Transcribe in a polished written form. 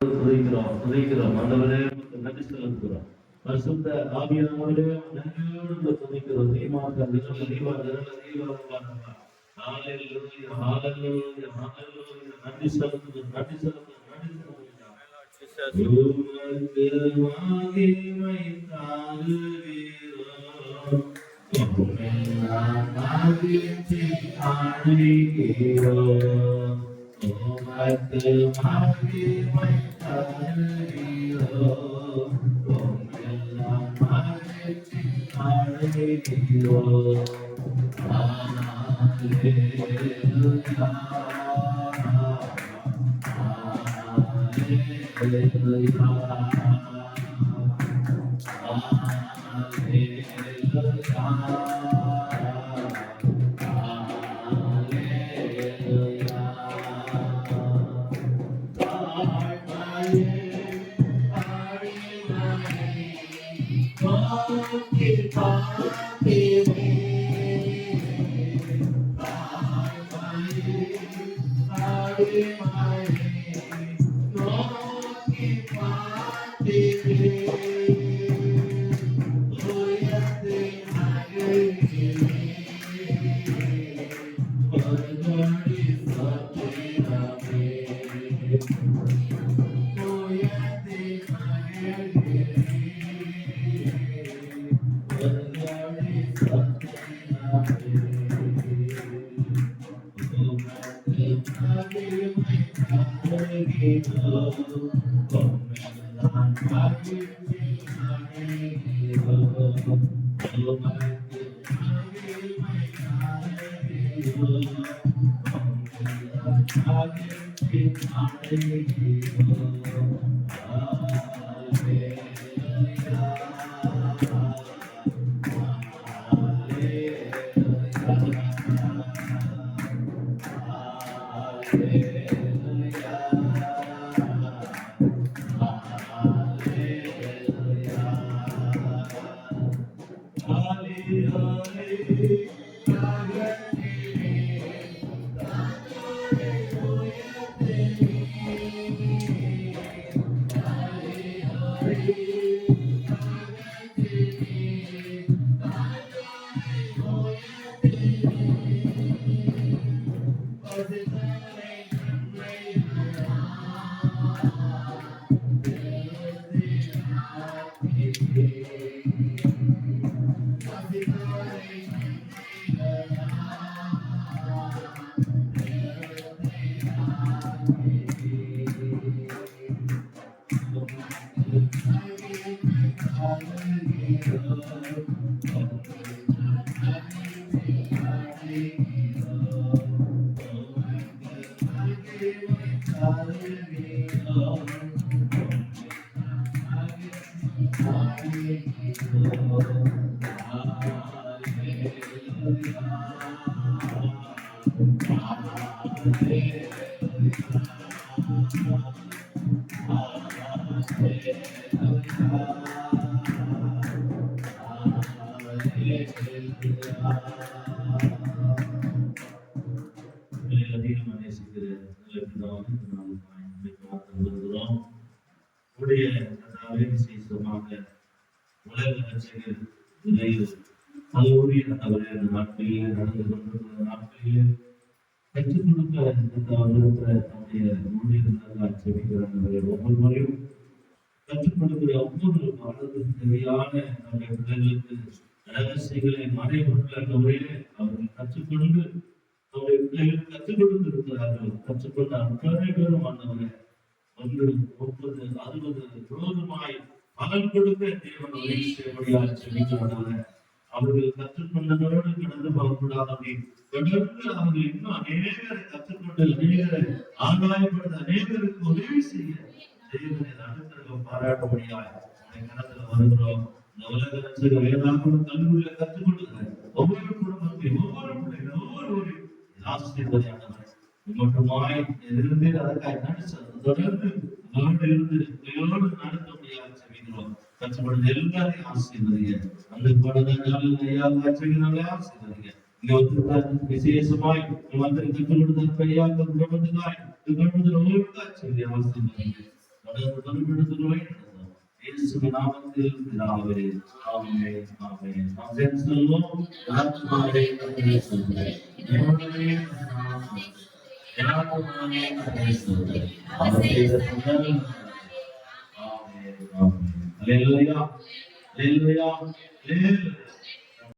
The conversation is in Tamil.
துதிக்கிறோம் ஆண்டவரே, நன்றி செலுத்துகிறோம். பரிசுத்த ஆவியானவரே, நன்றியோடு துதிக்கிறோம். ஹalleluya ஹalleluya ஹalleluya. நன்றி செலுத்துகிறோம், நன்றி செலுத்துகிறோம், நன்றி செலுத்துகிறோம். உமக்கு மகிமை தருகிறோம், உம்மெல்லாம் மகிழ்ச்சி அடைகிறோம். உமக்கு மகிமை தருகிறோம், உம்மெல்லாம் மகிழ்ச்சி அடைகிறோம். ஹalleluya ஹalleluya நாட்களிலே நடந்து கொண்டிருக்கிற நாட்களிலே கற்றுக் கொடுக்க ஒவ்வொரு முறையும் கற்றுக் கொடுக்கிற ஒவ்வொரு பாடத்துக்கு தேவையான நம்முடைய பிள்ளைகளுக்கு ரகசியங்களை மறைபொருள் என்ற முறையிலே அவர்கள் கற்றுக்கொண்டு நம்முடைய பிள்ளைகள் கற்றுக் கொடுத்திருக்கிறார்கள். கற்றுக்கொண்ட அத்தனை பேரும் ஆண்டவரே 1, 30, 60, 100 பலன் கொடுக்க தேவன் உதவி செய்யபடியாக செபிக்கிறவர்களே, அவர்கள் கற்றுக்கொண்டதோடு கடந்து போகக்கூடாது. தொடர்ந்து அவர்கள் இன்னும் அநேகரை கற்றுக்கொண்டு அநேகரை ஆதாயப்படுத்த அநேகருக்கு உதவி செய்ய தேவனை அடுத்த பாராட்டபடியாய் கடத்துல வருகிறோம். இந்த உலக ரட்சக வேதாகம கல்லூரியில கற்றுக்கொள்ளுகிற ஒவ்வொரு குடும்பத்தையும் ஒவ்வொரு பிள்ளைகளும் ஒவ்வொருவரையும் ஆசீர்வதியானவர் மட்டுமாய் இருந்து அதற்காக நடிச்சது தொடர்ந்து இருந்து பிள்ளைகளோடு நடத்த முடியாது செவிக்கிறோம். கற்றுக்கொண்டு எல்லாரையும் ஆசீர்வதிங்க. அந்த பாடல்களை ஆசீர்வதிங்க. விசேஷமாய் கற்றுக் கொடுத்த குடும்பத்துக்காய் சொல்லி ஆசீர்வதிங்க. பொறுப்பெடுத்துக்கொள்ள வேண்டும். இயேசுவின் நாமத்தில் பிதாவே, ஆமென், ஆமென். நாம் சேர்ந்து சொல்வோம். ஆத்துமாவே கர்த்தரை ஸ்தோத்திரி. தேவனே நாமம். ஆத்துமாவே கர்த்தரை ஸ்தோத்திரி. அவர் செய்த முதல் ஆமென், ஆமென். அல்லேலூயா, அல்லேலூயா, அல்லேலூயா.